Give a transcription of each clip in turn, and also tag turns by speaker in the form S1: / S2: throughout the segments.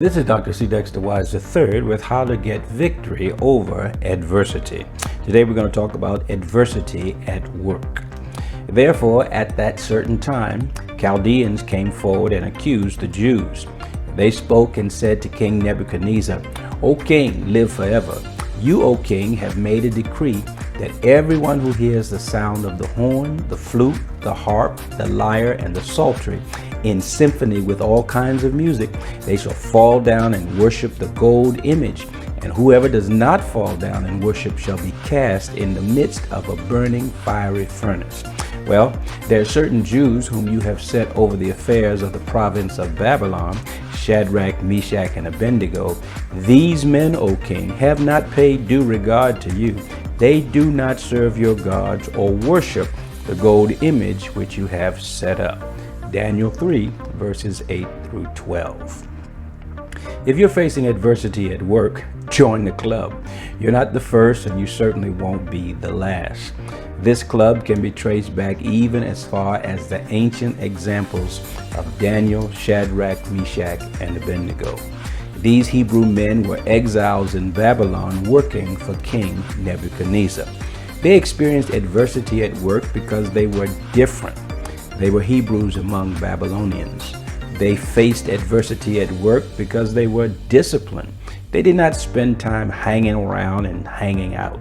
S1: This is Dr. C. Dexter Wise III with how to get victory over adversity. Today we're going to talk about adversity at work. Therefore, at that certain time, Chaldeans came forward and accused the Jews. They spoke and said to King Nebuchadnezzar, "O king, live forever. You, O king, have made a decree that everyone who hears the sound of the horn, the flute, the harp, the lyre, and the psaltery in symphony with all kinds of music, they shall fall down and worship the gold image, and whoever does not fall down and worship shall be cast in the midst of a burning fiery furnace." Well, there are certain Jews whom you have set over the affairs of the province of Babylon, Shadrach, Meshach, and Abednego. These men, O king, have not paid due regard to you. They do not serve your gods or worship the gold image which you have set up. Daniel 3, verses 8 through 12. If you're facing adversity at work, join the club. You're not the first, and you certainly won't be the last. This club can be traced back even as far as the ancient examples of Daniel, Shadrach, Meshach, and Abednego. These Hebrew men were exiles in Babylon working for King Nebuchadnezzar. They experienced adversity at work because they were different. They were Hebrews among Babylonians. They faced adversity at work because they were disciplined. They did not spend time hanging around and hanging out.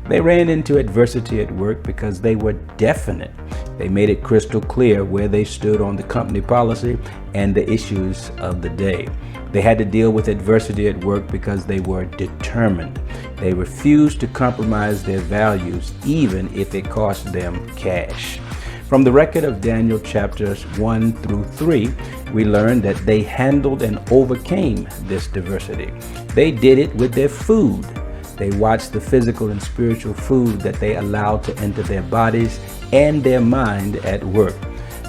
S1: They ran into adversity at work because they were definite. They made it crystal clear where they stood on the company policy and the issues of the day. They had to deal with adversity at work because they were determined. They refused to compromise their values even if it cost them cash. From the record of Daniel chapters 1 through 3, we learn that they handled and overcame this diversity. They did it with their food. They watched the physical and spiritual food that they allowed to enter their bodies and their mind at work.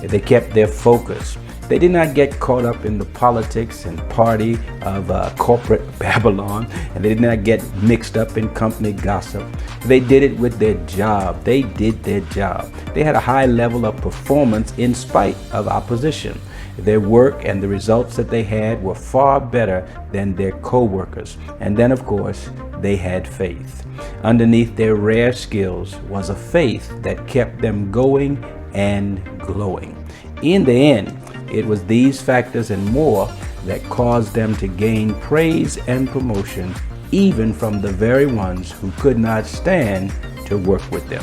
S1: They kept their focus. They did not get caught up in the politics and party of corporate Babylon, and they did not get mixed up in company gossip. They did it with their job. They did their job. They had a high level of performance in spite of opposition. Their work and the results that they had were far better than their co-workers. And then, of course, they had faith. Underneath their rare skills was a faith that kept them going and glowing. In the end, it was these factors and more that caused them to gain praise and promotion, even from the very ones who could not stand to work with them.